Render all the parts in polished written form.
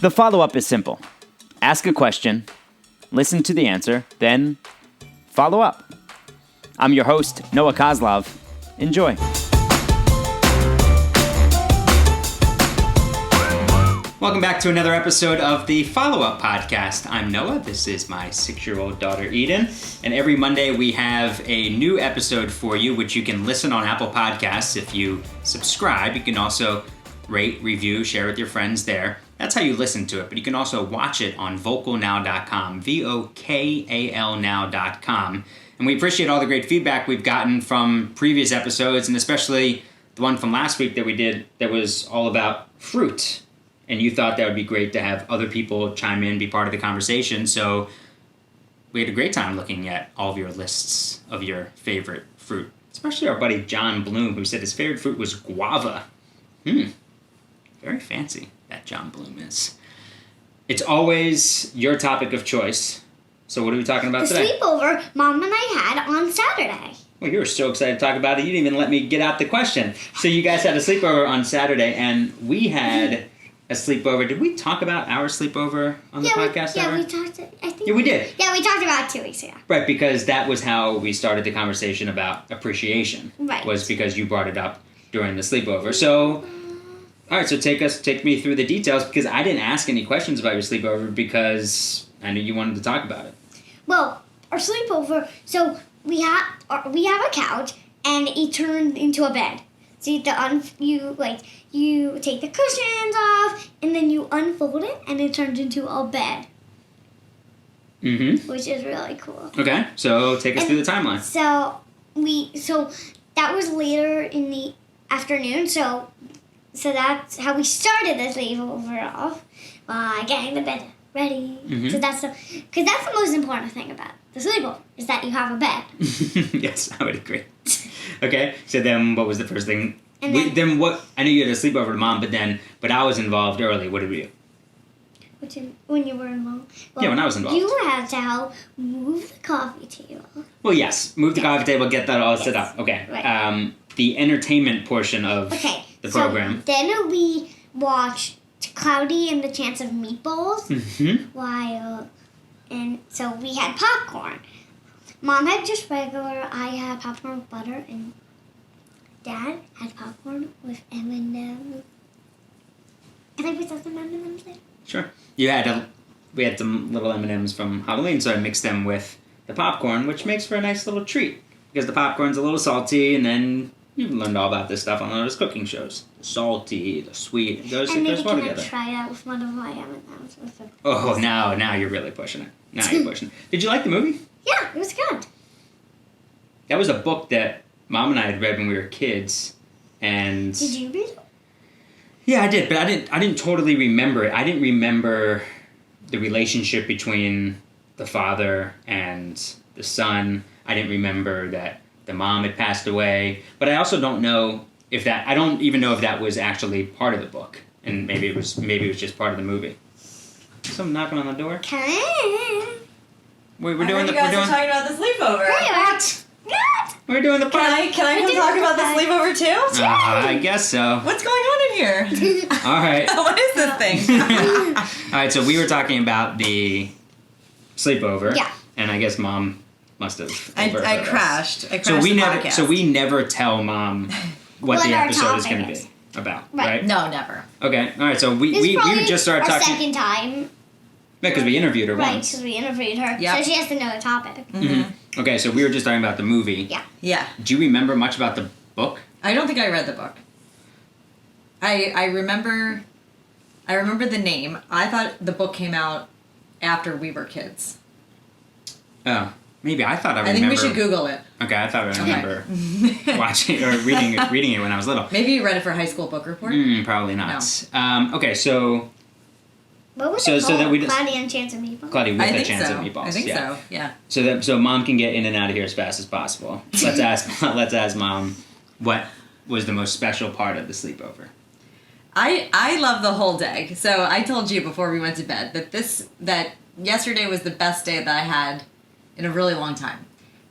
The follow-up is simple. Ask a question, listen to the answer, then follow up. I'm your host, Noah Kozlov. Enjoy. Welcome back to another episode of the Follow-Up Podcast. I'm Noah. This is my 6-year-old daughter, Eden. And every Monday we have a new episode for you, which you can listen on Apple Podcasts. If you subscribe, you can also rate, review, share with your friends there. That's how you listen to it. But you can also watch it on vocalnow.com, VOKAL now.com. And we appreciate all the great feedback we've gotten from previous episodes, and especially the one from last week that we did that was all about fruit. And you thought that would be great to have other people chime in, be part of the conversation. So we had a great time looking at all of your lists of your favorite fruit. Especially our buddy John Bloom, who said his favorite fruit was guava. Very fancy, that John Bloom is. It's always your topic of choice. So what are we talking about today? The sleepover Mom and I had on Saturday. Well, you were so excited to talk about it, you didn't even let me get out the question. So you guys had a sleepover on Saturday, and we had a sleepover. Did we talk about our sleepover on the podcast ever? We talked, I think. Yeah, we did. Yeah, we talked about it 2 weeks ago. Right, because that was how we started the conversation about appreciation. Right. Was because you brought it up during the sleepover. So, all right, so take me through the details, because I didn't ask any questions about your sleepover because I knew you wanted to talk about it. Well, our sleepover, so we have a couch, and it turned into a bed. So you take the cushions off, and then you unfold it, and it turns into a bed. Mm-hmm. Which is really cool. Okay, so take us through the timeline. So that was later in the afternoon. So that's how we started the sleepover off by getting the bed ready. Mm-hmm. So that's the most important thing about the sleepover is that you have a bed. Yes, I would agree. Okay, so then what was the first thing? And then what? I knew you had a sleepover with Mom, but I was involved early. What did we do? When you were involved? Well, Yeah, when I was involved. You had to help move the coffee table. Well, yes, move the coffee table, get that all set up. Okay. Right. The entertainment portion of the program. So then we watched Cloudy and the Chance of Meatballs. Mm-hmm. And so we had popcorn. Mom had just regular. I had popcorn with butter, and Dad had popcorn with M&M's. Can I put some M&M's there? Sure. We had some little M&Ms from Halloween, so I mixed them with the popcorn, which makes for a nice little treat. Because the popcorn's a little salty, and then you've learned all about this stuff on those cooking shows. The salty, the sweet, it goes well together. Can I try that with one of my M&M's? Oh, now you're really pushing it. Now you're pushing it. Did you like the movie? Yeah, it was good. That was a book that Mom and I had read when we were kids, and... Did you read it? Yeah, I did, but I didn't totally remember it. I didn't remember the relationship between the father and the son. I didn't remember that the mom had passed away, but I also don't know if that... I don't even know if that was actually part of the book, and maybe it was just part of the movie. Someone knocking on the door? Come in. We're I doing heard the... you guys we're are doing, talking about the sleepover. What? we're doing the part. Can I come talk about the sleepover too? I guess so. What's going on in here? All right. What is this thing? All right, so we were talking about the sleepover. Yeah. And I guess Mom must have I overheard us. crashed. I crashed So the podcast. we never tell Mom what What the our episode is going to topic be about, Right. right? No, never. Okay. All right. So we This is probably just started our talking. second time. Because we interviewed her Right, once. because we interviewed her. Yep. So she has to know the topic. Mm-hmm. Okay, so we were just talking about the movie. Yeah. Yeah. Do you remember much about the book? I don't think I read the book. I remember the name. I thought the book came out after we were kids. Oh, maybe I thought I I remember. think we should Google it. Okay, I thought I remember watching or reading it when I was little. Maybe you read it for High School Book Report? Probably not. Okay, so What was So- it so called? that we just- Cloudy and Chance of Meatballs? Cloudy with I a think chance so. of meatballs. I think yeah. so, yeah. So Mom can get in and out of here as fast as possible. Let's ask Mom what was the most special part of the sleepover. I love the whole day. So I told you before we went to bed that yesterday was the best day that I had in a really long time.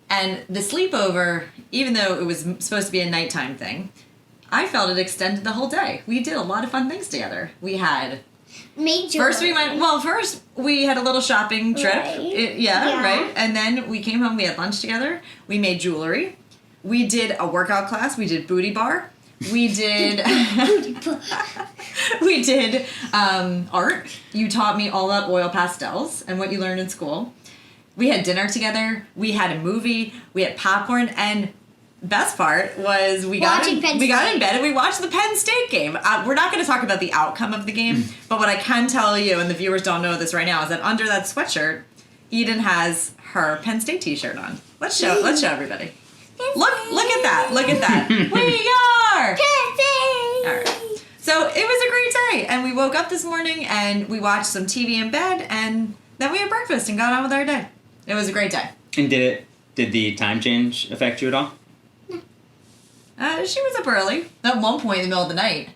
And the sleepover, even though it was supposed to be a nighttime thing, I felt it extended the whole day. We did a lot of fun things together. We had Made First we had a little shopping trip. Right. Yeah, right. And then we came home, we had lunch together. We made jewelry. We did a workout class. We did booty bar. We did we did art. You taught me all about oil pastels and what you learned in school. We had dinner together. We had a movie. We had popcorn. And best part was we got in bed and we watched the Penn State game. We're not going to talk about the outcome of the game, but what I can tell you, and the viewers don't know this right now, is that under that sweatshirt, Eden has her Penn State t-shirt on. Let's show everybody. Look at that. Look at that. We are Penn State. All right. So it was a great day, and we woke up this morning and we watched some TV in bed, and then we had breakfast and got on with our day. It was a great day. And did the time change affect you at all? She was up early. At one point in the middle of the night,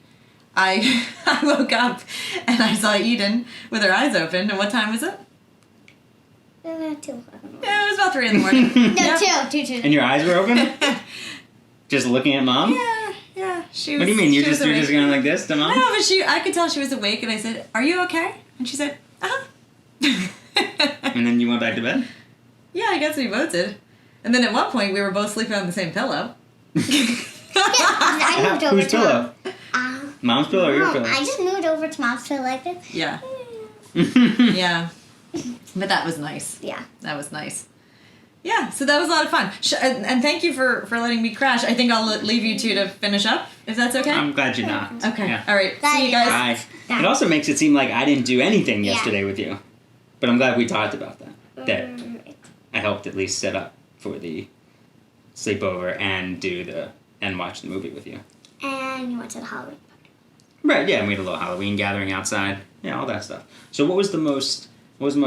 I woke up and I saw Eden with her eyes open. And what time was it? 2 o'clock. Yeah, it was about 3 in the morning. No, 2. And your eyes were open? Just looking at Mom? Yeah. She was. What do you mean? You're just awake. going like this to Mom? No, but I could tell she was awake, and I said, "Are you okay?" And she said, "Uh-huh." And then you went back to bed? Yeah, I guess we both did. And then at one point, we were both sleeping on the same pillow. I moved over Whose to pillow? Mom's pillow or your Mom. pillow? I just moved over to Mom's pillow like this. Yeah. Yeah. But that was nice. Yeah. That was nice. Yeah, so that was a lot of fun. And thank you for letting me crash. I think I'll leave you two to finish up, if that's okay. I'm glad you're not. Okay. Yeah. All right. Bye. See you guys. Bye. It also makes it seem like I didn't do anything Yeah. yesterday with you. But I'm glad we talked about that. That I helped at least set up for the sleepover and watch the movie with you. And you went to the Halloween party. Right, yeah, and we had a little Halloween gathering outside. Yeah, all that stuff. So what was the most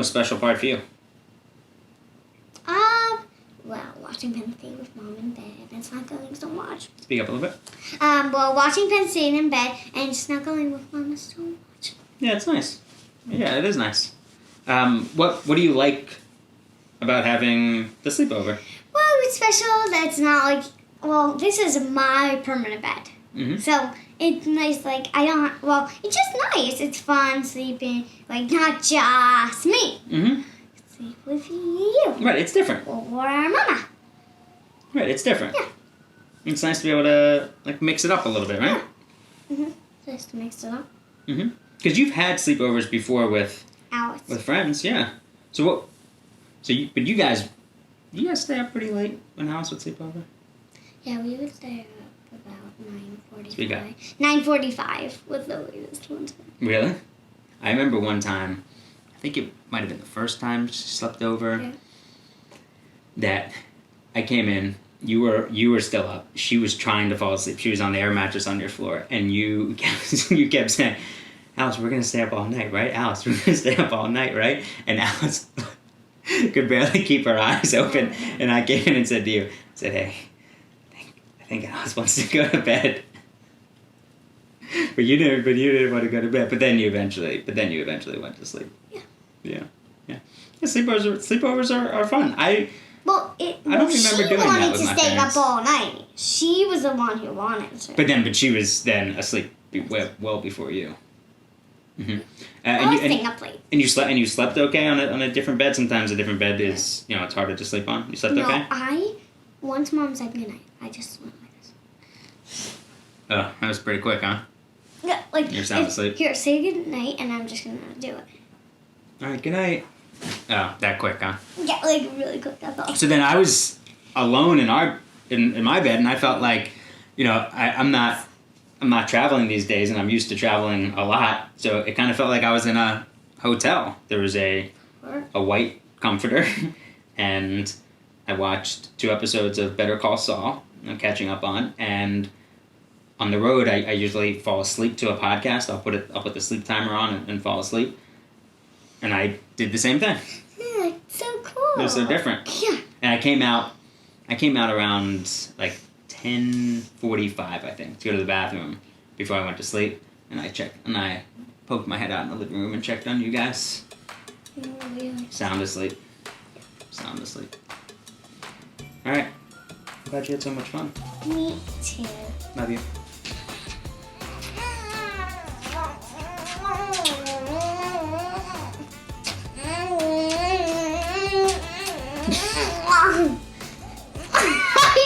special part for you? Well, watching Penn State with Mom in bed and snuggling so much. Speak up a little bit. Well, watching Penn State in bed and snuggling with Mama so much. Yeah, it's nice. Yeah, it is nice. What do you like about having the sleepover? Well, it's special that it's not like, well, this is my permanent bed. Mm-hmm. So it's nice, like, it's just nice. It's fun sleeping, like, not just me. Mm-hmm. Sleep with you. Right, it's different. Or our mama. Right, it's different. Yeah. It's nice to be able to, like, mix it up a little bit, right? Mm-hmm. Just to mix it up. Mm-hmm. Because you've had sleepovers before with Alice. friends, yeah. So but you guys stay up pretty late when Alice would sleep over? Yeah, we would stay up about 9:45. Speak up. 9:45 was the latest one. Really? I remember one time, I think it might have been the first time she slept over, Yeah. that I came in, you were still up. She was trying to fall asleep. She was on the air mattress on your floor, and you kept saying, "Alice, we're going to stay up all night, right? Alice, we're going to stay up all night, right?" And Alice could barely keep her eyes open, and I came in and said to you, "Hey, I think Alice wants to go to bed." But you didn't want to go to bed. But then you eventually went to sleep. Yeah. Sleepovers are fun. I don't remember she doing that wanted with to my stay parents. up all night. She was the one who wanted to. But she was then asleep well before you. Mm-hmm. I was staying up late. And you slept okay on a different bed. Sometimes a different bed is it's harder to sleep on. You slept okay? No, once Mom said goodnight, I just went like this. Oh, that was pretty quick, huh? Yeah, like You're sound asleep. Here, say goodnight, and I'm just gonna do it. All right, good night. Oh, that quick, huh? Yeah, like really quick. That's all. So then I was alone in my bed, and I felt like, I'm not traveling these days, and I'm used to traveling a lot. So it kind of felt like I was in a hotel. There was a white comforter, and I watched 2 episodes of Better Call Saul. I'm catching up on, and on the road, I usually fall asleep to a podcast. I'll put the sleep timer on and fall asleep, and I did the same thing. Yeah, it's so cool. It was so different. Yeah. And I came out around like 10:45, I think, to go to the bathroom before I went to sleep. And I poked my head out in the living room and checked on you guys. Oh, really? Sound asleep. All right. Glad you had so much fun. Me too. Love you.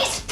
Ice